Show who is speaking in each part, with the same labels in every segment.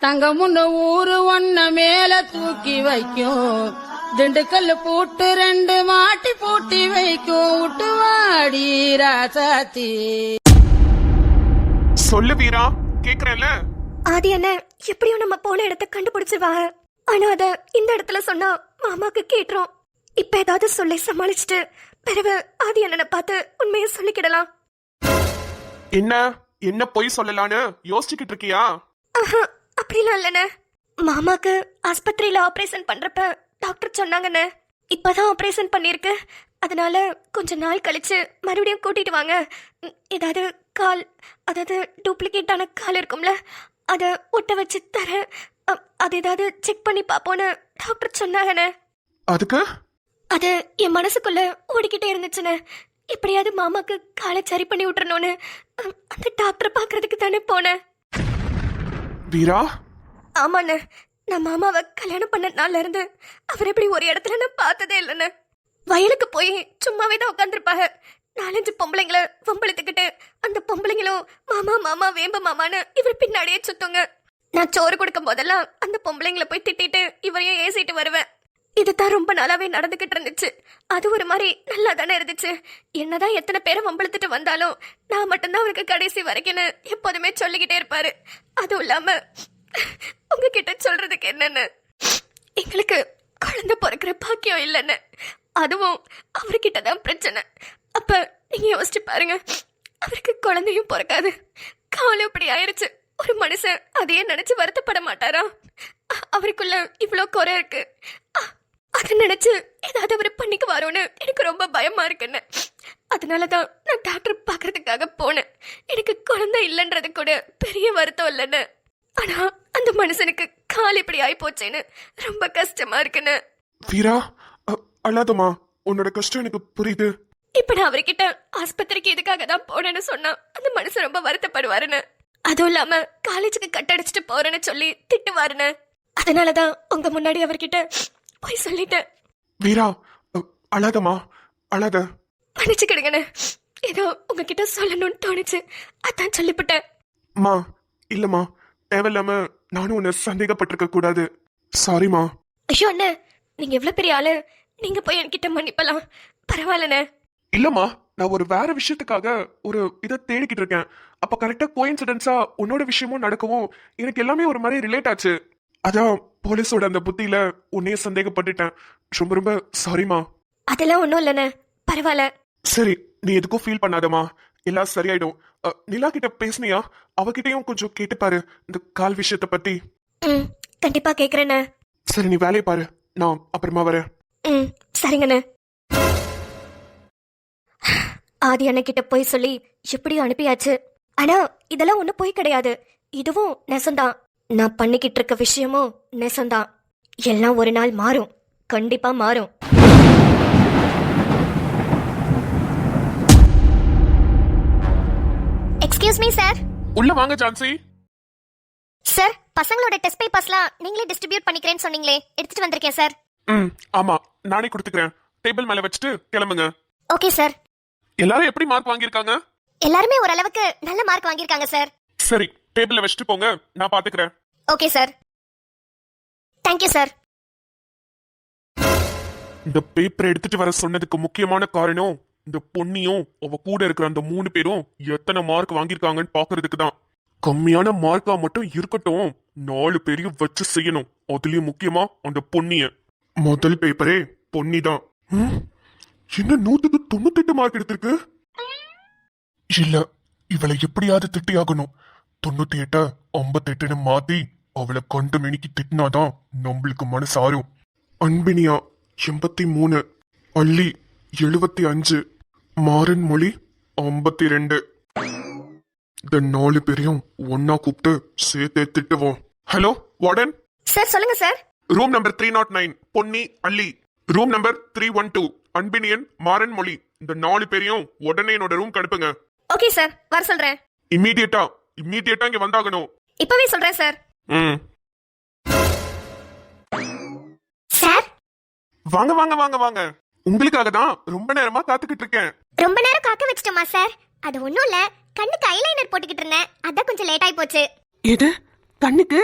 Speaker 1: தங்கமுன்னு ஊரு ஒன்ன மேல தூக்கி வைக்கும், திண்டுக்கல் பூட்டு 2 மாட்டி பூட்டி வைக்கும், விட்டுவாடி ராசாத்தி.
Speaker 2: சொல்லு வீரா, கேக்குறேன்ல.
Speaker 3: ஆதி என்ன எப்படியும் நம்ம போன இடத்த கண்டுபிடிச்சிருவாங்க. ஆனா அத இந்த இடத்துல சொன்னா மாமாக்கு கேட்டுரும். இப்ப ஏதாவது சொல்லி சமாளிச்சுட்டு பிறகு ஆதி அண்ணனை பார்த்து உண்மையை சொல்லிக்கிடலாம்.
Speaker 2: என்ன என்ன பொய் சொல்லலான்னு யோசிச்சுக்கிட்டு இருக்கியா?
Speaker 3: அப்படிலாம் இல்லண்ணே. மாமாக்கு ஆஸ்பத்திரியில ஆபரேஷன் பண்றப்ப டாக்டர் சொன்னாங்கண்ணே, இப்பதான் ஆபரேஷன் பண்ணிருக்கு, அதனால கொஞ்ச நாள் கழிச்சு மறுபடியும் கூட்டிட்டு வாங்க, ஏதாவது கால், அதாவது டூப்ளிகேட்டான கால் இருக்கும்ல, அதை ஒட்ட வச்சு தர, அது ஏதாவது செக் பண்ணி பாப்போன்னு டாக்டர் சொன்னாங்கண்ணே.
Speaker 2: அதுக்கு
Speaker 3: அது என் மனசுக்குள்ள ஓடிக்கிட்டே இருந்துச்சுன்னு, எப்படியாவது மாமாக்கு காலை சரி பண்ணி விட்டுறணும்னு அந்த டாக்டரை பாக்குறதுக்கு தானே போனேன்.
Speaker 2: வீரா,
Speaker 3: ஆமாண்ணே, நான் மாமாவை கல்யாணம் பண்ண நாள்ல இருந்து அவர் எப்படி ஒரு இடத்துல நான் பார்த்ததே இல்லைண்ணே. வயலுக்கு போய் சும்மாவே தான் உட்காந்துருப்பாங்க. 4-5 பொம்பளைங்களை வம்பளத்துக்கிட்டு அந்த பொம்பளைங்களும் மாமா மாமா வேம்ப மாமான்னு இவர் பின்னாடியே சுத்துங்க. நான் சோறு கொடுக்கும் போதெல்லாம் அந்த பொம்பளைங்களை போய் திட்டிட்டு இவரையும் ஏசிட்டு வருவேன். இதுதான் ரொம்ப நாளாவே நடந்துகிட்டு இருந்துச்சு. அது ஒரு மாதிரி நல்லா தானே இருந்துச்சு. என்னதான் எத்தனை பேரை வம்பளத்துட்டு வந்தாலும் நான் மட்டும்தான் அவருக்கு கடைசி வரைக்கும்னு எப்போதுமே சொல்லிக்கிட்டே இருப்பாரு. அதுவும் இல்லாம உங்ககிட்ட சொல்றதுக்கு என்னன்னு, எங்களுக்கு குழந்தை பிறக்கிற பாக்கியம் இல்லைன்னு, அதுவும் அவர்கிட்ட தான் பிரச்சனை. அப்ப நீங்க யோசிச்சு பாருங்க, அவருக்கு குழந்தையும் பிறக்காது, காலம் இப்படி ஆயிருச்சு. ஒரு மனுஷன் அதையே நினைச்சு வருத்தப்பட மாட்டாரா? அவருக்குள்ள இவ்வளோ குறை இருக்கு, அதை நினைச்சு ஏதாவது அவர் பண்ணிக்குவாரோன்னு எனக்கு ரொம்ப பயமா இருக்குன்னு. அதனாலதான் நான் டாக்டர் பாக்குறதுக்காக போனேன். எனக்கு குழந்தை இல்லைன்றது கூட பெரிய வருத்தம் இல்லைன்னு, ஆனா அந்த மனுஷனுக்கு கால் இப்படி ஆயி போச்சேன்னு ரொம்ப கஷ்டமா இருக்குன்னு.
Speaker 2: வீரா, அழாதமா, உன்னோட கஷ்டம் எனக்கு புரியுது.
Speaker 3: இப்ப நான் அவர்கிட்ட ஆஸ்பத்திரிக்கு இதுக்காக தான் போனேன்னு சொன்னா அந்த மனுஷன் ரொம்ப வருத்தப்படுவாருன்னு, அதுவும் இல்லாம காலேஜுக்கு கட்டடிச்சிட்டு போறேன்னு சொல்லி திட்டுவாருன்னு. அதனாலதான் உங்க முன்னாடி அவர்கிட்ட போய் சொல்லிட்டேன்.
Speaker 2: வீரா, அழாதமா, அழாத.
Speaker 3: மன்னிச்சுக்கிடுங்கண்ணே, ஏதோ உங்ககிட்ட சொல்லணும்னு தோணுச்சு, அதான் சொல்லிவிட்டேன்.
Speaker 2: மா, இல்லம்மா, தேவையில்லாம நானும் உன்னை சந்தேகப்பட்டிருக்க கூடாது. சாரிமா.
Speaker 3: ஐயோ அண்ணே, நீங்க எவ்வளவு பெரிய ஆளு, நீங்க போய் என்கிட்ட மன்னிப்பலாம், பரவாயில்லண்ணே.
Speaker 2: இல்லம்மா, நான் ஒரு வேற விஷயத்துக்காக ஒரு இதை தேடிக்கிட்டு இருக்கேன். அப்ப கரெக்டா கோயின்சிடென்ஸா உன்னோட விஷயமும் நடக்கவும் எனக்கு எல்லாமே ஒரு மாதிரி ரிலேட் ஆச்சு. அதான் போலீஸோட அந்த புத்தியில உன்னையே சந்தேகப்பட்டுட்டேன். ரொம்ப ரொம்ப சாரிமா.
Speaker 3: அதெல்லாம் ஒன்றும் இல்லைண்ணே, பரவாயில்ல.
Speaker 2: சரி, நீ எதுக்கும் ஃபீல் பண்ணாதம்மா, எல்லாம் சரியாயிடும். நிலா கிட்ட பேசுனியா? அவகிட்டையும் கொஞ்சம் கேட்டுப்பாரு இந்த கால் விஷயத்த பத்தி.
Speaker 3: கண்டிப்பா கேக்குறேண்ணே.
Speaker 2: சரி, நீ வேலையை பாரு, நான் அப்புறமா வரேன்.
Speaker 3: சரிங்கண்ணே. ஆதி அண்ணகிட்ட போய் சொல்லி எப்படியும் அனுப்பியாச்சு. ஆனா இதெல்லாம் ஒண்ணு போய் கிடையாது, இதுவும் நெசந்தான். நான் பண்ணிக்கிட்டு இருக்க விஷயமும் நெசந்தான். எல்லாம் ஒரு நாள் மாறும், கண்டிப்பா மாறும். Excuse me sir.
Speaker 2: உள்ள வாங்க ஜான்சி.
Speaker 3: சார், பசங்களோட டெஸ்ட் பேப்பர்ஸ்லாம் நீங்களே டிஸ்ட்ரிபியூட் பண்ணிக்கிறேன்னு சொன்னீங்களே, எடுத்துட்டு வந்திருக்கேன் சார்.
Speaker 2: ஆமா, நானே கொடுத்துக்கிறேன். டேபிள் மேல வச்சுட்டு கிளம்புங்க.
Speaker 3: Okay sir.
Speaker 2: எல்லாரும் எப்படி மார்க் வாங்கியிருக்காங்க?
Speaker 3: எல்லாருமே ஓரளவுக்கு நல்ல மார்க் வாங்கியிருக்காங்க சார்.
Speaker 2: சரி, டேபிள்ல வச்சுட்டு போங்க, நான் பாத்துக்கிறேன்.
Speaker 3: Okay sir. Thank you sir.
Speaker 2: இந்த பேப்பர் எடுத்துட்டு வர சொன்னதுக்கு முக்கியமான காரணம் இந்த பொன்னியும் அவ கூட இருக்கிற அந்த 3 பேரும் எத்தனை மார்க் வாங்கியிருக்காங்கன்னு பாக்குறதுக்கு தான். கம்மியான மார்க்கா மட்டும் இருக்கட்டும், 4 பேரையும் வச்சு செய்யணும். அதுலயும் முக்கியமா அந்த பொன்னிய. முதல் பேப்பரே பொன்னி தான். என்ன 100க்கு 98 மார்க் எடுத்திருக்கு? இல்ல, இவளை எப்படியாவது திட்டியாகணும். 98 58 மாத்தி அவளை கண்டு மினிக்கு திட்டினாதான் நம்மளுக்கு மனசு ஆறும். அன்பினியா 83, அள்ளி 75, மாறன் மொழி 52. இந்த 4 பேரையும் ஒன்னா கூப்பிட்டு சேர்த்தே திட்டுவோம். Hello warden
Speaker 3: sir. சொல்லுங்க சார்.
Speaker 2: ரூம் நம்பர் 309 பொன்னி அள்ளி, ரூம் நம்பர் 312 அன்பினியன் மாறன் மொழி. இந்த 4 பேரையும் உடனே என்னோட ரூம் அனுப்புங்க.
Speaker 3: ஓகே சார், வர சொல்றேன்.
Speaker 2: இம்மீடியட்டா இங்க வந்தாகணும்.
Speaker 3: இப்பவே சொல்றேன் சார். சார்,
Speaker 2: வாங்க வாங்க வாங்க வாங்க. உங்களுக்காக தான் ரொம்ப நேரமா காத்துக்கிட்டு இருக்கேன்.
Speaker 3: ரொம்ப நேரம் காக்க வச்சிட்டோமா சார்? அது ஒண்ணும் இல்ல, கண்ணுக்கு ஐலைனர் போட்டுக்கிட்டு இருந்தேன், அதான் கொஞ்சம் லேட் ஆயி போச்சு.
Speaker 4: எது கண்ணுக்கு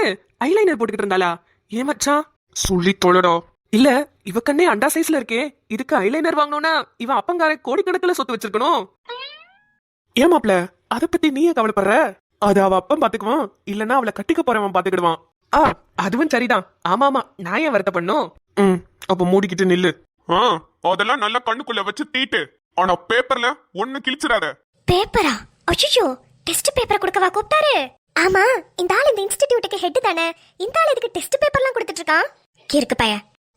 Speaker 4: ஐலைனர் போட்டுக்கிட்டு இருந்தாளா? ஏன் மச்சான்?
Speaker 2: சொல்லி தொலைடா.
Speaker 4: இல்ல, இவ கண்ணே அண்டா சைஸ்ல இருக்கே, இதுக்கு ஐலைனர் வாங்கணும்னா இவன் அப்பங்கார கோடிக்கணக்கில் சொத்து வச்சிருக்கணும். ஏமாப்ல, அத பத்தி நீயே கவலைப்படுற? அது அவ அப்பன் பாத்துக்குவான், இல்லன்னா அவளை கட்டிக்க போறவன் பாத்துக்கிடுவான். அதுவும் சரிதான். ஆமா ஆமா, நான் ஏன் வருத்த பண்ணும்?
Speaker 2: அப்ப மூடிக்கிட்டு நில்லு. அதெல்லாம் நல்லா கண்ணுக்குள்ள வச்சு தீட்டு. ஆனா பேப்பர்ல ஒண்ணு கிழிச்சிடாத.
Speaker 3: பேப்பரா? அச்சோ, டெஸ்ட் பேப்பர் கொடுக்கவா கூப்பிட்டாரு? ஆமா, இந்த ஆள் இந்த இன்ஸ்டிடியூட்டுக்கு ஹெட் தானே. இந்த ஆள் இதுக்கு டெஸ்ட் பேப்பர்லாம் கொடுத்துட்டு இருக்கான். கிறுக்கு பைய,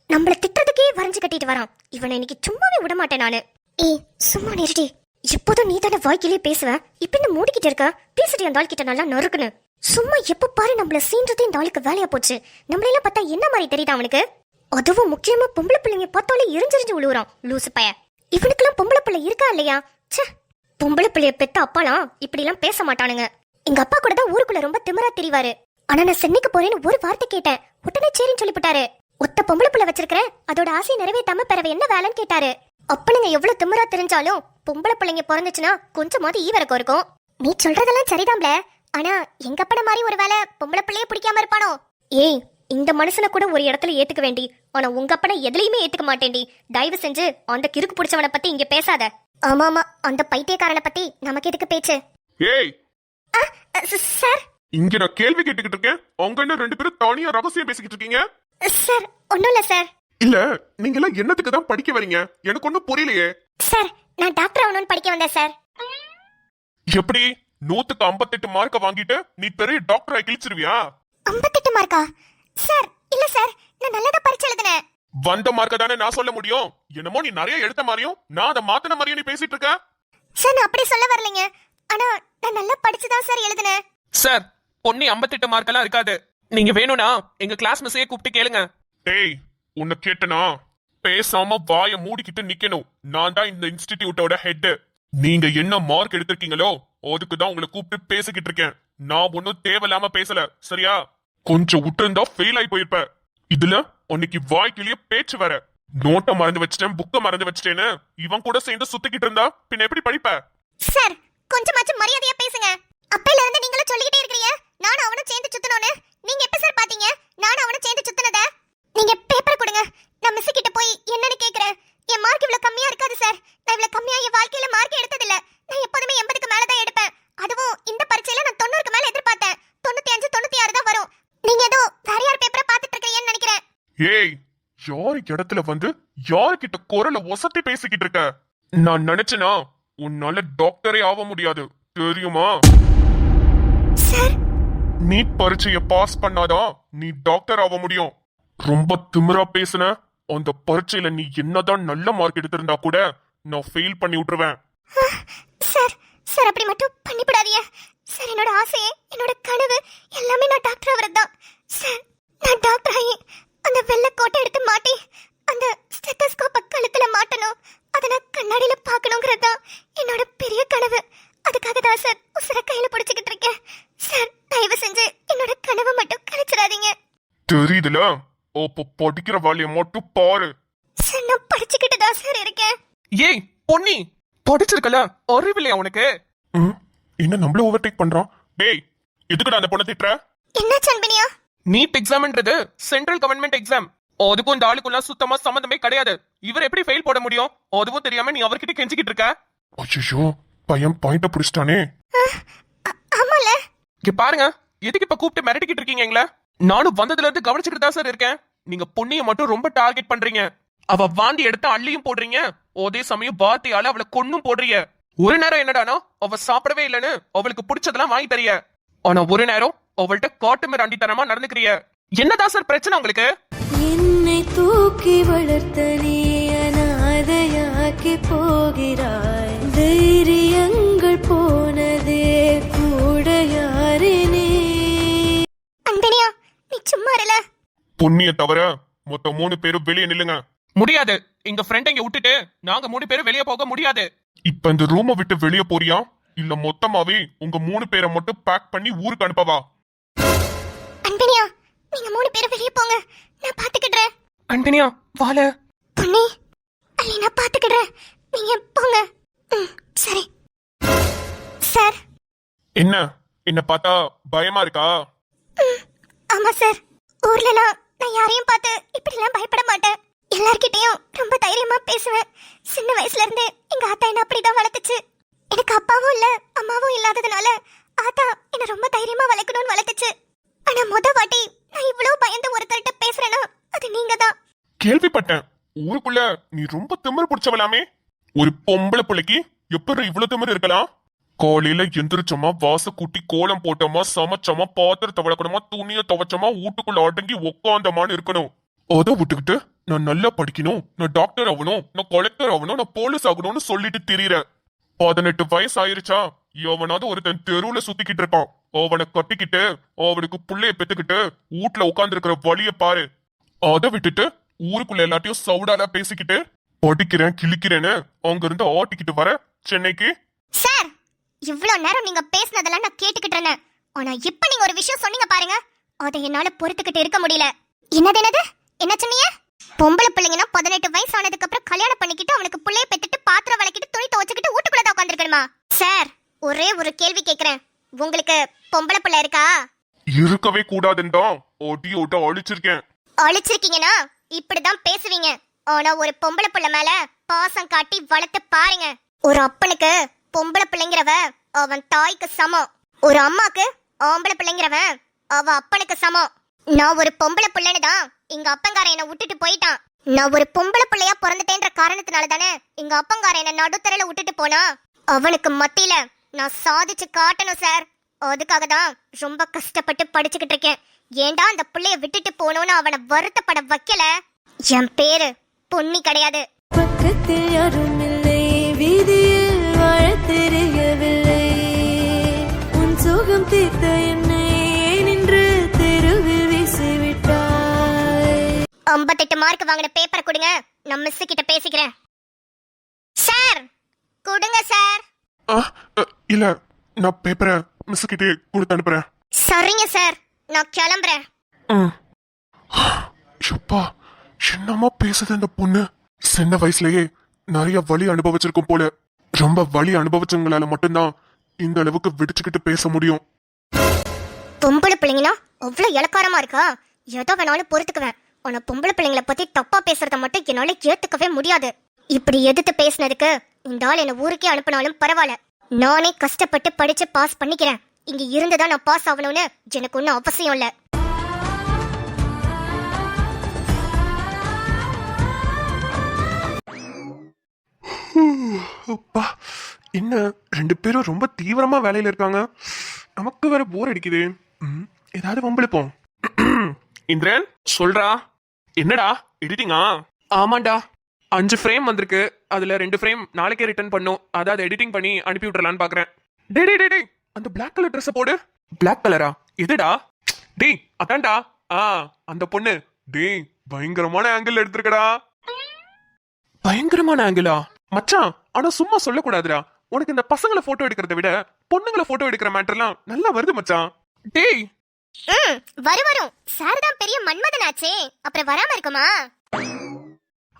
Speaker 3: நம்மள திட்டுறதுக்கே வரைஞ்சு கட்டிட்டு வரான். இவனை இன்னைக்கு சும்மாவே விட மாட்டேன் நானு. ஏய் சும்மா நிறுடி. எப்போதும் நீ தானே வாய்க்கிலே பேசுவ, இப்ப என்ன மூடிக்கிட்டு இருக்க? பேசிட்டு அந்த ஆள் கிட்ட நல்லா நறுக்குன்னு. சும்மா எப்ப பாரு நம்மள சீன்றதே இந்த ஆளுக்கு வேலையா போச்சு. நம்மளெல்லாம் பார்த்தா என்ன மாதிரி தெரியுதா அவனுக்கு? அதுவும் முக்கியமா பொம்பளை பிள்ளைங்க பார்த்தாலே எரிஞ்செரிஞ்சு விழுவுறான் லூசு பைய. இவனுக்கெல்லாம் பொம்பளை பிள்ளை இருக்கா இல்லையா? ச்சே, பொம்பளை பிள்ளைய பெத்த அப்பாலாம் இப்படி எல்லாம் பேச மாட்டானுங்க. எங்க அப்பா கூட தான் ஊருக்குள்ள ரொம்ப திமிரா தெரிவாரு. ஆனா நான் சென்னைக்கு போறேன்னு ஒரு வார்த்தை கேட்டேன், உடனே சரின்னு சொல்லிவிட்டாரு. ஒத்த பொம்பளை பிள்ளை வச்சிருக்கிறேன், அதோட ஆசையை நிறைவேற்றாம பிறவை என்ன வேலைன்னு கேட்டாரு. அப்பனுங்க எவ்வளவு திமிரா தெரிஞ்சாலும் பொம்பளை பிள்ளைங்க பிறந்துச்சுன்னா கொஞ்சமாவது ஈவரக்கம் இருக்கும். நீ சொல்றதெல்லாம் சரிதான்ல, ஆனா எங்க அப்பன மாதிரி ஒரு வேலை பொம்பளை பிள்ளையே பிடிக்காம இருப்பானோ? ஏய், இந்த மனுஷனை கூட ஒரு இடத்துல ஏத்துக்க வேண்டி, ஆனா உங்க அப்பனை எதுலயுமே ஏத்துக்க மாட்டேன்டி. தயவு செஞ்சு அந்த கிறுக்கு பிடிச்சவனை பத்தி இங்க பேசாத. ஆமா ஆமா, அந்த பைத்தியக்காரனை பத்தி நமக்கு எதுக்கு பேச்சு?
Speaker 2: ஏய்
Speaker 3: சார்,
Speaker 2: இங்க நான் கேள்வி கேட்டுக்கிட்டு இருக்கேன், அவங்க என்ன ரெண்டு பேரும் தனியா ரகசியம் பேசிக்கிட்டு இருக்கீங்க?
Speaker 3: சார் ஒண்ணும் இல்ல சார்.
Speaker 2: இல்ல, நீங்க எல்லாம் என்னத்துக்கு தான் படிக்க வரீங்க? எனக்கு ஒண்ணும் புரியலையே.
Speaker 3: சார், நான் டாக்டர் ஆகணும்னு படிக்க வந்தேன் சார்.
Speaker 2: எப்படி 100க்கு 58 மார்க்க வாங்கிட்டு நீ பெரிய டாக்டரா கிழிச்சிருவியா?
Speaker 3: 58 மார்க்கா? சார் இல்ல சார், நான் நல்லதா பரீட்சை எழுதினேன்.
Speaker 2: வந்த மார்க்க தானே நான் சொல்ல முடியும். என்னமோ நீ நிறைய எடுத்த மாதிரியும் நான் அதை மாத்தின மாதிரியும் நீ பேசிட்டு இருக்க.
Speaker 3: சார் நான் அப்படி சொல்ல வரலைங்க, ஆனா நான் நல்லா படிச்சுதான் சார் எழுதினேன்.
Speaker 4: சார், பொண்ணி 58 மார்க்கெல்லாம் இருக்காது. நீங்க வேணும்னா எங்க கிளாஸ் மிஸ்ஸையே கூப்பிட்டு கேளுங்க.
Speaker 2: டேய், உன்னை கேட்டனா பேசாம வாய மூடிக்கிட்டு நிக்கணும். நான் தான் இந்த இன்ஸ்டிடியூட்டோட ஹெட். நீங்க என்ன மார்க் எடுத்திருக்கீங்களோ அதுக்கு தான் உங்களை கூப்பிட்டு பேசிக்கிட்டு இருக்கேன். நான் ஒன்னும் தேவையில்லாம பேசல, சரியா? கொஞ்சம் விட்டுருந்தா ஃபெயில் ஆகி போயிருப்ப. இதுல உன்னைக்கு வாய்க்கிலேயே பேச்சு வர. நோட்டை மறந்து வச்சிட்டேன், புக்க மறந்து வச்சிட்டேன்னு இவன் கூட சேர்ந்து சுத்திக்கிட்டு இருந்தா பின்ன எப்படி படிப்ப?
Speaker 3: சார் கொஞ்சமாச்சும் மரியாதையா பேசுங்க. அப்பையில இருந்து நீங்களும் சொல்லிக்கிட்டே இருக்கீங்க நானும் அவனும் சேர்ந்து சுத்தணும்னு. நீங்க எப்ப சார் பாத்தீங்க நானும் அவனும் சேர்ந்து சுத்தினத? நீங்க பேப்பர் கொடுங்க, நான் மிஸ் கிட்ட போய் என்னன்னு கேக்குறேன். என் மார்க் இவ்வளவு கம்மியா இருக்காது சார். நான் இவ்வளவு கம்மியா என் வாழ்க்கையில மார்க் எடுத்தது இல்ல. நான் எப்போதுமே 80க்கு மேல தான் எடுப்பேன். அதுவும் இந்த பரீட்சையில நான் 90க்கு மேல எதிர்பார்த்தேன். 95 96 தான் வரும். நீங்க ஏதோ வேற யார் பேப்பரை பாத்துட்டு இருக்கீங்கன்னு நினைக்கிறேன்.
Speaker 2: ஏய், யாரு இடத்துல வந்து யாருக்கிட்ட குரலை ஒசத்தி பேசிக்கிட்டு இருக்க? நான் நினைச்சனா உன்னால டாக்டரே ஆக முடியாது, தெரியுமா?
Speaker 3: சார்,
Speaker 2: நீட் பரீட்சைய பாஸ் பண்ணாதான் நீ டாக்டர் ஆக முடியும். ரொம்ப திமிரா பேசுன. அந்த பரீட்சையில நீ என்னதான் நல்ல மார்க் எடுத்திருந்தா கூட நான் ஃபெயில் பண்ணி விட்டுருவேன்.
Speaker 3: சார் சார் அப்படி மட்டும் பண்ணிவிடாதீங்க சார். என்னோட ஆசையே, என்னோட கனவு எல்லாமே நான் டாக்டர் ஆவறதுதான் சார். நான் டாக்டர் ஆகி அந்த வெள்ளை கோட்டை எடுத்து மாட்டி அந்த ஸ்டெத்தஸ்கோப்பை கழுத்துல மாட்டணும். அதை நான் கண்ணாடியில பார்க்கணுங்கிறது தான் என்னோட பெரிய கனவு. அதுக்காக தான் சார் உசுர கையில பிடிச்சிக்கிட்டு இருக்கேன் சார். தயவு செஞ்சு என்னோட கனவை மட்டும் கழிச்சிடாதீங்க.
Speaker 2: தெரியுதுல, அப்ப படிக்கிற வேலையை மட்டும் பாரு.
Speaker 3: சார் நான் படிச்சுக்கிட்டு தான் சார் இருக்கேன்.
Speaker 4: ஏய் பொன்னி, படிச்சிருக்கல, அறிவில்லையா உனக்கு?
Speaker 2: என்ன நம்மள ஓவர்டேக் பண்றான்? டேய், எதுக்குடா அந்த பொண்ணை திட்டுற?
Speaker 3: என்ன சன்பினியா?
Speaker 4: நீட் எக்ஸாம்ன்றது சென்ட்ரல் கவர்மெண்ட் எக்ஸாம். அதுக்கும் இந்த ஆளுக்குள்ள சுத்தமா சம்பந்தமே கிடையாது. இவர் எப்படி ஃபெயில் போட முடியும்? அதுவும் தெரியாம நீ அவர்கிட்ட கெஞ்சிக்கிட்டு இருக்க.
Speaker 2: அச்சோ, பையன் பாயிண்ட பிடிச்சிட்டானே.
Speaker 3: ஆமால,
Speaker 4: இங்க பாருங்க, எதுக்கு இப்ப கூப்பிட்டு மிரட்டிக்கிட்டு இருக்கீங்க எங்கள? நானும் வந்ததுல இருந்து கவனிச்சுக்கிட்டு தான் சார் இருக்கேன். நீங்க பொண்ணிய மட்டும் ரொம்ப டார்கெட் பண்றீங்க. அவ வாந்தி எடுத்து அள்ளியும் போடுறீங்க, அதே சமயம் வார்த்தையால அவளை கொன்னும் போடுறீங்க. ஒரு நேரம் என்னடானா அவ சாப்பிடவே இல்லைன்னு அவளுக்கு பிடிச்சதெல்லாம் வாங்கி தரிய, ஆனா ஒரு நேரம் அவள்கிட்ட காட்டு மிராண்டித்தனமா நடந்துக்கிறிய. என்னதான் சார் பிரச்சனை உங்களுக்கு?
Speaker 5: என்னை தூக்கி வளர்த்த நீ அனாதையாக்கி போகிறாய். தைரியங்கள் போனதே கூட யாரினே.
Speaker 3: அன்பனியா நீ சும்மா இருல.
Speaker 2: பொண்ணிய தவிர மொத்த 3 பேரும் வெளியே நில்லுங்க.
Speaker 4: முடியாது, எங்க ஃப்ரெண்ட் இங்க விட்டுட்டு நாங்க 3 பேரும் வெளியே போக முடியாது.
Speaker 2: இப்ப இந்த ரூமை விட்டு வெளியே போறியா இல்ல மொத்தமாவே உங்க 3 பேரை மட்டும் பேக் பண்ணி ஊருக்கு அனுப்பவா?
Speaker 3: அன்பனியா நீங்க 3 பேரும் வெளியே போங்க, நான் பாத்துக்கிடுறேன்.
Speaker 4: அண்டனியா வால.
Speaker 3: பொன்னி, அல்லி நான் பாத்துக்கிடுறேன், நீங்க போங்க. சரி சார்.
Speaker 2: என்ன பார்த்தா பயமா இருக்கா?
Speaker 3: ஆமா சார், ஊர்லலாம் நான் யாரையும் பார்த்து இப்படிலாம் பயப்பட மாட்டேன். எல்லார்கிட்டயும் ரொம்ப தைரியமா பேசுவேன். சின்ன வயசுல இருந்து எங்க ஆத்தா என்ன அப்படிதான் வளர்த்துச்சு. எனக்கு அப்பாவும் இல்ல அம்மாவும் இல்லாததுனால ஆத்தா என்ன ரொம்ப தைரியமா வளர்க்கணும்னு வளர்த்துச்சு. ஆனா முத வாட்டி நான் இவ்வளவு பயந்து ஒருத்தர்கிட்ட பேசுறேன்னா அது நீங்க தான்.
Speaker 2: கேள்விப்பட்டேன், ஊருக்குள்ள நீ ரொம்ப திமிரு பிடிச்சவளாமே. ஒரு பொம்பளை பிள்ளைக்கு எப்படி இவ்வளவு திமிரு இருக்கலாம்? காலையில எந்திரிச்சோமா, வாச கூட்டி கோலம் போட்டோமா, சமைச்சோமா, பாத்திரத்தை வளர்க்கணுமா, துணியை துவைச்சோமா, வீட்டுக்குள்ள அடங்கி உக்காந்தமான்னு இருக்கணும். அதை விட்டுக்கிட்டு நான் நல்லா படிக்கணும், நான் டாக்டர் ஆகணும், நான் கலெக்டர் ஆகணும், நான் போலீஸ் ஆகணும்னு சொல்லிட்டு திரியிறேன். 18 வயசு ஆயிருச்சா, எவனாவது ஒருத்தன் தெருவுல சுத்திக்கிட்டு இருப்பான். அவனை கட்டிக்கிட்டு அவனுக்கு புள்ளைய பெத்துக்கிட்டு வீட்டுல உட்கார்ந்து இருக்கிற வழிய பாரு. அதை விட்டுட்டு ஊருக்குள்ள எல்லாத்தையும் சவுடாலா பேசிக்கிட்டு படிக்கிறேன் கிழிக்கிறேன்னு அங்க இருந்து ஆட்டிக்கிட்டு வர சென்னைக்கு.
Speaker 3: சார், இவ்வளவு நேரம் நீங்க பேசினதெல்லாம் நான் கேட்டுக்கிட்டு இருந்தேன். ஆனா இப்ப நீங்க ஒரு விஷயம் சொன்னீங்க பாருங்க, அதை என்னால பொறுத்துக்கிட்டு இருக்க முடியல. என்னது என்ன சொன்னீங்க? பொம்பளை பிள்ளைங்கன்னா 18 வயசு ஆனதுக்கு அப்புறம் கல்யாணம் பண்ணிக்கிட்டு அவனுக்கு புள்ளைய பெத்துட்டு பாத்திரம் வளக்கிட்டு துணி துவைச்சுக்கிட்டு வீட்டுக்குள்ளதான் உட்காந்துருக்கணுமா? சார், ஒரே ஒரு கேள்வி கேக்குறேன், உங்களுக்கு பொம்பளை பிள்ளை இருக்கா?
Speaker 2: இருக்கவே கூடாதுன்றா ஓட்டி ஓட்ட அழிச்சிருக்கேன்.
Speaker 3: அழிச்சிருக்கீங்கன்னா இப்படிதான் பேசுவீங்க. ஆனா ஒரு பொம்பளை பிள்ளை மேல பாசம் காட்டி வளர்த்து பாருங்க. ஒரு அப்பனுக்கு பொம்பளை பிள்ளைங்கிறவ அவன் தாய்க்கு சமம். ஒரு அம்மாக்கு ஆம்பளை பிள்ளைங்கிறவன் அவ அப்பனுக்கு சமம். நான் ஒரு பொம்பளை பிள்ளைன்னு தான் எங்க அப்பங்காரன் என்ன விட்டுட்டு போயிட்டான். நான் ஒரு பொம்பளை பிள்ளையா பிறந்துட்டேன்ற காரணத்தினால தானே எங்க அப்பங்காரன் என்ன நடுத்தரையில விட்டுட்டு போனா. அவனுக்கு மத்தியில நான் சாதிச்சு காட்டணும் சார். அதுக்காக தான் ரொம்ப கஷ்டப்பட்டு படிச்சுக்கிட்டு இருக்கேன். ஏண்டா அந்த பிள்ளைய விட்டுட்டு போனோன்னு அவனை வருத்தப்பட வைக்கல. என் பேரு பொன்னி கிடையாது.
Speaker 5: பக்கத்தில் யாரும் இல்லை, வீதியில் வாழ தெரியவில்லை. உன் சோகம் தீர்த்த என்னை நின்று தெருவில் வீசிவிட்டாய்.
Speaker 3: 58 மார்க் வாங்கின பேப்பரை கொடுங்க, நான் மிஸ் கிட்ட பேசிக்கிறேன். சார் கொடுங்க சார்.
Speaker 2: இல்ல, நான் பேப்பரை மிஸ் கிட்டே கொடுத்து அனுப்புறேன்.
Speaker 3: சரிங்க சார், நான் கிளம்புறேன்.
Speaker 2: எப்பா, என்னமா பேசுது அந்த பொண்ணு. சின்ன வயசுலயே நிறைய வலி அனுபவிச்சிருக்கும் போல. ரொம்ப வலி அனுபவிச்சவங்களால மட்டும்தான் இந்த அளவுக்கு விடிச்சுக்கிட்டு பேச முடியும்.
Speaker 3: பொம்பளை பிள்ளைங்கன்னா அவ்வளவு இலக்காரமா இருக்கா? எதை வேணாலும் பொறுத்துக்குவேன். ஆனா பொம்பளை பிள்ளைங்களை பத்தி தப்பா பேசுறத மட்டும் என்னால ஏத்துக்கவே முடியாது. இப்படி எதிர்த்து பேசினதுக்கு இந்த ஆள் என்ன ஊருக்கே அனுப்பினாலும் பரவாயில்ல. நானே கஷ்டப்பட்டு படிச்சு பாஸ் பண்ணிக்கிறேன். இங்க இருந்துதான் நான் பாஸ் ஆகணும்னு எனக்கு ஒன்னும் அவசியம் இல்ல.
Speaker 2: அப்பா, என்ன 2 பேரும் ரொம்ப தீவிரமா வேலையில இருக்காங்க. நமக்கு வேற போர் அடிக்குது. ஏதாவது வம்பிழுப்போம்.
Speaker 4: இந்திரன் சொல்றா. என்னடா எடிட்டிங்கா? ஆமாண்டா, 5 ஃப்ரேம் வந்திருக்கு. அதுல 2 ஃப்ரேம் நாளைக்கே ரிட்டர்ன் பண்ணும். அதாவது எடிட்டிங் பண்ணி அனுப்பி விட்டுறலான்னு பாக்குறேன். டே அந்த பிளாக் கலர் ட்ரெஸ் போடு. பிளாக் கலரா? எதுடா? டேய் அதான்டா. அந்த பொண்ணு. டேய் பயங்கரமான ஆங்கிள் எடுத்திருக்கடா. பயங்கரமான ஆங்கிளா? மச்சான், ஆனா சும்மா சொல்லக்கூடாதுடா. உனக்கு இந்த பசங்களை போட்டோ எடுக்கிறத விட பொண்ணுங்களை போட்டோ எடுக்கிற மேட்டர்லாம் நல்லா வருது மச்சான். டேய்
Speaker 3: வரும் சார் தான் பெரிய மன்மதனாச்சே, அப்புறம் வராம இருக்குமா?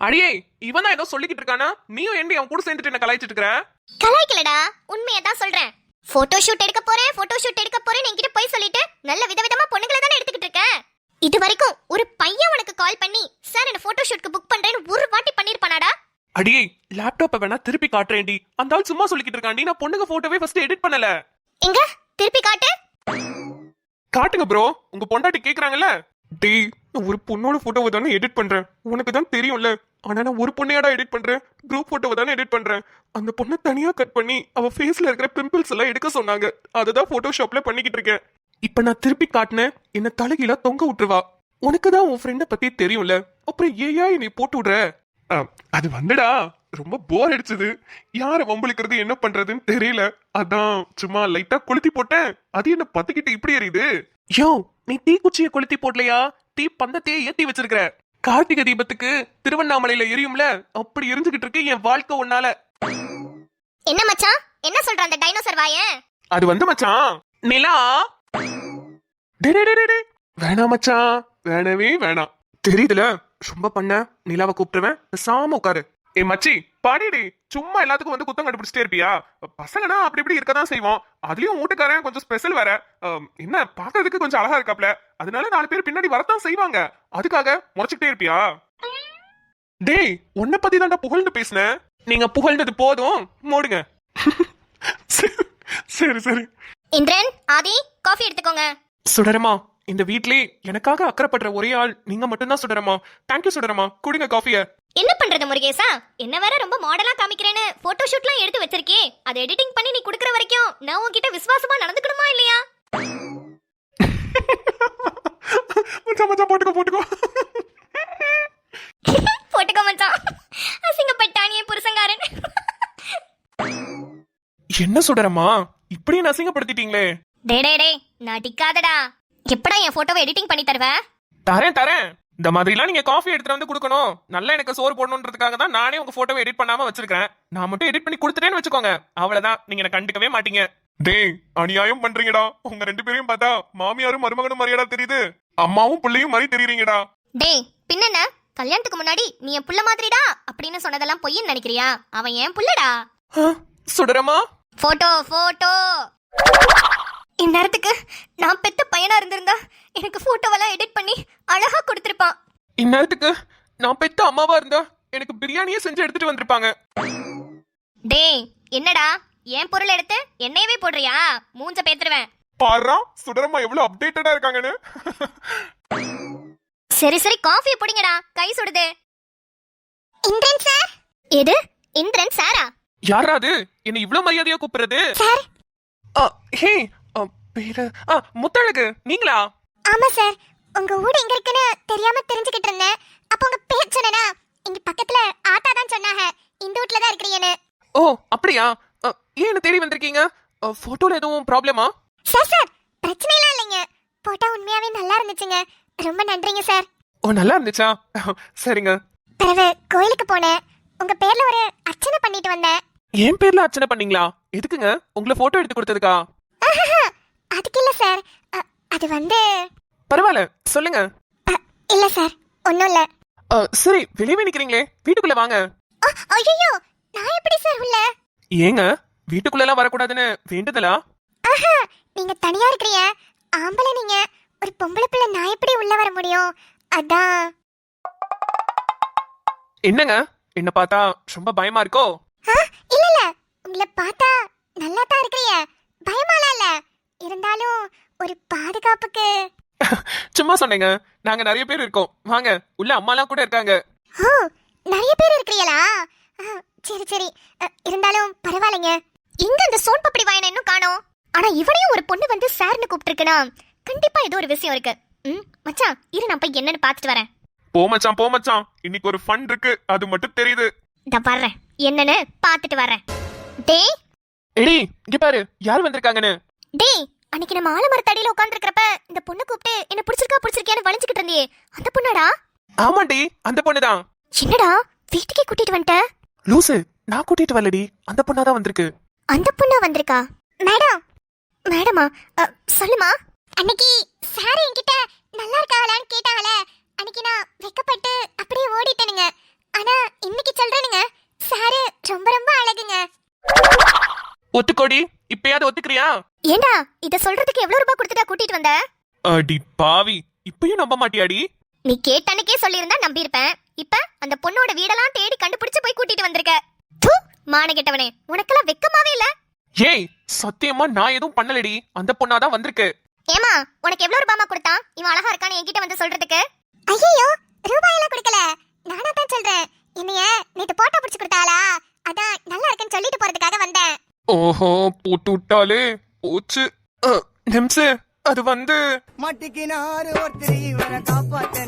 Speaker 4: அடியே, இவன் தான் ஏதோ சொல்லிக்கிட்டு இருக்கானா? நீயும் ஏண்டி அவன் கூட சேர்ந்துட்டு என்ன கலாய்ச்சிட்டு இருக்கற?
Speaker 3: கலாய்க்கலடா, உண்மையை தான் சொல்றேன். போட்டோ ஷூட் எடுக்க போறேன் என்கிட்ட போய் சொல்லிட்டு நல்ல விதவிதமா பொண்ணுங்களை தானே எடுத்துக்கிட்டு இருக்க. இது வரைக்கும் ஒரு பையன் உனக்கு கால் பண்ணி சார் என்ன போட்டோ ஷூட்க்கு புக் பண்றேன்னு ஒரு வாட்டி பண்ணிருப்பானாடா?
Speaker 4: அடியே, லேப்டாப்பை வேணா திருப்பி காட்டுறேன்டி. அந்த ஆள் சும்மா சொல்லிக்கிட்டு இருக்காண்டி. நான் பொண்ணுங்க போட்டோவே ஃபர்ஸ்ட் எடிட் பண்ணல.
Speaker 3: எங்க திருப்பி காட்டு.
Speaker 4: காட்டுங்க ப்ரோ, உங்க பொண்டாட்டி கேக்குறாங்கல்ல. டேய், நான் ஒரு பொண்ணோட போட்டோவை தானே எடிட் பண்றேன். உனக்கு தான் தெரியும்ல. ஆனா நான் ஒரு பொண்ணையாடா எடிட் பண்றேன். குரூப் போட்டோவை தானே எடிட் பண்றேன். அந்த பொண்ணை தனியா கட் பண்ணி அவ ஃபேஸ்ல இருக்கிற பிம்பிள்ஸ் எல்லாம் எடுக்க சொன்னாங்க. அததான் போட்டோஷாப்ல பண்ணிக்கிட்டு இருக்கேன். இப்ப நான் திருப்பி காட்டினேன், என்ன தலைகீழ தொங்க விட்டுருவா. உனக்கு தான் உன் ஃப்ரெண்ட பத்தி தெரியும்ல, அப்புறம் ஏயா நீ போட்டு விடுற? அது வந்துடா, ரொம்ப போர் அடிச்சது. யார வம்பளிக்கிறது என்ன பண்றதுன்னு தெரியல. அதான் சும்மா லைட்டா கொளுத்தி போட்டேன். அது என்ன பத்திக்கிட்டு இப்படி எரியுது? யோ, நீ தீ குச்சியை கொளுத்தி போடலையா? தீ பந்தத்தையே ஏத்தி வச்சிருக்கிற. கார்த்திகை தீபத்துக்கு திருவண்ணாமலையில எரியும்ல, அப்படி எரிஞ்சுகிட்டு இருக்கு என் வாழ்க்கை உன்னால.
Speaker 3: என்ன மச்சான், என்ன சொல்ற அந்த டைனோசர் வாயன்?
Speaker 4: அது வந்து மச்சான், நிலா. வேணாம் மச்சான், வேணவே வேணாம். தெரியுதுல, ரொம்ப பண்ண நிலாவை கூப்பிட்டுருவேன். சாம உட்காரு. ஏ மச்சி பாடிடி, சும்மா எல்லாத்துக்கும் வந்து குத்தம் கண்டுபிடிச்சிட்டே இருப்பியா? பசங்கன்னா அப்படி இப்படி இருக்கதான் செய்வோம். அதுலயும் வீட்டுக்காரன் கொஞ்சம் ஸ்பெஷல் வேற. என்ன பாக்குறதுக்கு கொஞ்சம் அழகா இருக்காப்ல, அதனால 4 பேர் பின்னாடி வரத்தான் செய்வாங்க. அதுக்காக முறைச்சுக்கிட்டே இருப்பியா? டேய், உன்னை பத்தி தான்டா புகழ்ந்து பேசினேன். நீங்க புகழ்ந்தது போதும், மூடுங்க. சரி சரி.
Speaker 3: இந்திரன், ஆதி, காஃபி எடுத்துக்கோங்க.
Speaker 4: சுடரமா, இந்த வீட்லயே எனக்காக அக்கறைப்படுற ஒரே ஆள் நீங்க மட்டும்தான் சுடரமா. தேங்க்யூ சுடரமா, குடிங்க காஃபிய.
Speaker 3: என்ன பண்றது முருகேசா, என்ன வேற ரொம்ப மாடலா காமிக்கிறேன்னு போட்டோ ஷூட்லாம் எடுத்து வச்சிருக்கே. அதை எடிட்டிங் பண்ணி நீ குடுக்குற வரைக்கும் நான் உன்கிட்ட விசுவாசமா நடந்துக்கணுமா இல்லையா?
Speaker 4: மச்சான் மச்சான், போட்டுக்கோ போட்டுக்கோ.
Speaker 3: போட்டுக்கோ மச்சான், அசிங்கப்பட்டானியே புருஷங்காரன்.
Speaker 4: என்ன சுடரமா, இப்படி அசிங்கப்படுத்திட்டீங்களே.
Speaker 3: டே டே டே, நடிக்காதடா. எப்படா என் போட்டோவை எடிட்டிங் பண்ணி தருவ?
Speaker 4: தரேன் தரேன். இந்த மாதிரிலாம் நீங்க காஃபி எடுத்துட்டு வந்து கொடுக்கணும், நல்லா எனக்கு சோறு போடணுன்றதுக்காக தான் நானே உங்க போட்டோவை எடிட் பண்ணாம வச்சிருக்கேன். நான் மட்டும் எடிட் பண்ணி கொடுத்துட்டேன்னு வச்சுக்கோங்க, அவ்வளவுதான், நீங்க என்ன கண்டுக்கவே மாட்டீங்க. டேய், அநியாயம் பண்றீங்கடா. உங்க 2 பேரையும் பார்த்தா மாமியாரும் மருமகனும் மாதிரியாடா தெரியுது, அம்மாவும் பிள்ளையும் மாதிரி தெரியுறீங்கடா.
Speaker 3: டேய், பின்னென்ன, கல்யாணத்துக்கு முன்னாடி நீ என் புள்ள மாதிரிடா அப்படின்னு சொன்னதெல்லாம் பொய்ன்னு நினைக்கிறியா? அவன் என் புள்ளடா.
Speaker 4: சுடரமா,
Speaker 3: போட்டோ போட்டோ. இந்நேரத்துக்கு நான் பெத்த பையனா இருந்திருந்தா எனக்கு போட்டோவெல்லாம் எடிட் பண்ணி அழகா கொடுத்திருப்பான்.
Speaker 4: இந்நேரத்துக்கு நான் பெத்த அம்மாவா இருந்தா எனக்கு பிரியாணியே செஞ்சு எடுத்துட்டு வந்திருப்பாங்க.
Speaker 3: டேய், என்னடா என் பொருள் எடுத்து என்னையவே போடுறியா? மூஞ்ச பேத்துருவேன்.
Speaker 4: பாருடா சுடரமா எவ்வளவு அப்டேட்டடா இருக்காங்கன்னு.
Speaker 3: சரி சரி, காஃபியை பிடிங்கடா, கை சுடுது. இந்திரன் சார். எது இந்திரன் சாரா?
Speaker 4: யாரா அது என்ன இவ்ளோ மரியாதையா கூப்பிடுறது?
Speaker 3: சார்.
Speaker 4: ஹே, பேரு முத்தழகு நீங்களா?
Speaker 3: ஆமா சார், உங்க ஊர் எங்க இருக்குன்னு தெரியாம தெரிஞ்சுக்கிட்டு இருந்தேன். அப்ப உங்க பேர் சொன்னேனா, இங்க பக்கத்துல ஆத்தா தான் சொன்னாங்க இந்த வீட்ல தான் இருக்கறீங்கன்னு.
Speaker 4: ஓ அப்படியா? ஏன் என்ன தேடி வந்திருக்கீங்க? போட்டோல எதுவும் ப்ராப்ளமா?
Speaker 3: சார் சார், பிரச்சனை எல்லாம் இல்லைங்க. போட்டோ உண்மையாவே நல்லா இருந்துச்சுங்க. ரொம்ப நன்றிங்க சார்.
Speaker 4: ஓ நல்லா இருந்துச்சா? சரிங்க.
Speaker 3: பிறகு கோயிலுக்கு போனேன், உங்க பேர்ல ஒரு அர்ச்சனை பண்ணிட்டு வந்தேன்.
Speaker 4: என் பேர்ல அர்ச்சனை பண்ணீங்களா? எதுக்குங்க? உங்களை போட்டோ எடுத்து கொடுத்ததுக்கா?
Speaker 3: அதுக்கு இல்ல சார், அது வந்து
Speaker 4: பரவாயில்ல சொல்லுங்க.
Speaker 3: இல்ல சார், ஒண்ணும் இல்ல.
Speaker 4: சரி, வெளியே நிக்கிறீங்களே, வீட்டுக்குள்ள வாங்க.
Speaker 3: ஐயோ, நான் எப்படி சார் உள்ள?
Speaker 4: ஏங்க வீட்டுக்குள்ள எல்லாம் வரக்கூடாதுன்னு வேண்டுதலா?
Speaker 3: நீங்க தனியா இருக்கீங்க, ஆம்பளை நீங்க, ஒரு பொம்பளை பிள்ளை, நான் எப்படி உள்ள வர முடியும்? அதான்.
Speaker 4: என்னங்க என்ன பார்த்தா ரொம்ப பயமா இருக்கோ?
Speaker 3: இல்ல இல்ல, உங்களை பார்த்தா நல்லா தான் இருக்கீங்க, பயமாலாம் இல்ல. இருந்தாலும் ஒரு பாதுகாப்புக்கு.
Speaker 4: சும்மா சொன்னேங்க, நாங்க நிறைய பேர் இருக்கோம், வாங்க உள்ள, அம்மாலாம் கூட இருக்காங்க.
Speaker 3: ஓ, நிறைய பேர் இருக்கீங்களா? சரி சரி, இருந்தாலும் பரவாயில்லைங்க. எங்க அந்த சோன் பப்படி வாயனை இன்னும் காணோம். ஆனா இவனையும் ஒரு பொண்ணு வந்து சார்னு கூப்பிட்டுருக்குனா கண்டிப்பா ஏதோ ஒரு விஷயம் இருக்கு. மச்சான் இரு, நான் போய் என்னன்னு பாத்துட்டு வரேன்.
Speaker 4: போ மச்சான், இன்னைக்கு ஒரு ஃபன் இருக்கு, அது மட்டும் தெரியுது.
Speaker 3: நான் வர்றேன், என்னன்னு பாத்துட்டு வரேன். டேய்
Speaker 4: எடி, இங்க பாரு யார் வந்திருக்காங்கன்னு.
Speaker 3: டேய், அன்னைக்கு நம்ம ஆலமரத்தடியில உட்கார்ந்திருக்கிறப்ப இந்த பொண்ணு கூப்பிட்டு என்ன பிடிச்சிருக்கியான்னு வளைஞ்சுக்கிட்டு இருந்தியே, அந்த பொண்ணாடா?
Speaker 4: ஆமாண்டி, அந்த பொண்ணுதான்.
Speaker 3: என்னடா வீட்டுக்கே கூட்டிட்டு வந்துட்ட?
Speaker 4: லூசு, நான் கூட்டிட்டு வரலடி, அந்த பொண்ணாதான் வந்திருக்கு.
Speaker 3: அந்த பொண்ணா வந்திருக்கா? மேடம். மேடமா? சொல்லுமா. அன்னைக்கு சார் என்கிட்ட நல்லா இருக்காங்களான்னு கேட்டாங்களே, அன்னைக்கு நான் வெக்கப்பட்டு அப்படியே ஓடிட்டேனுங்க. ஆனா இன்னைக்கு சொல்றேனுங்க, சாரு ரொம்ப ரொம்ப அழகுங்க.
Speaker 4: ஒத்துக்கோடி, இப்பயாவது ஒத்துக்கிறியா?
Speaker 3: ஏண்டா இத சொல்றதுக்கு எவ்வளவு ரூபாய் கொடுத்துட்டா கூட்டிட்டு வந்த?
Speaker 4: அடி பாவி, இப்பயும் நம்ப மாட்டியாடி?
Speaker 3: நீ கேட்டனுக்கே சொல்லியிருந்தா நம்பி இருப்பேன். இப்ப அந்த பொண்ணோட வீடெல்லாம் தேடி கண்டுபிடிச்சு போய் கூட்டிட்டு வந்திருக்க. தூ, மான கெட்டவனே, உனக்கெல்லாம் வெக்கமாவே இல்ல?
Speaker 4: ஏய், சத்தியமா நான் எதுவும் பண்ணலடி, அந்த பொண்ணாதான் வந்திருக்கு.
Speaker 3: ஏமா, உனக்கு எவ்வளவு ரூபாய் கொடுத்தா இவன் அழகா இருக்கான்னு என்கிட்ட வந்து சொல்றதுக்கு? ஐயோ, ரூபாய் எல்லாம் கொடுக்கல, நானா தான் சொல்றேன். என்னைய நேத்து போட்டோ பிடிச்சு கொடுத்தாளா, அதான் நல்லா இருக்குன்னு சொல்லிட்டு போறதுக்காக வந்தேன்.
Speaker 4: ஓஹோ, போட்டு விட்டாலே போச்சு. நிம்சு, அது வந்து
Speaker 6: மட்டிக்கினாரு ஒருத்தர் இவரை காப்பாத்த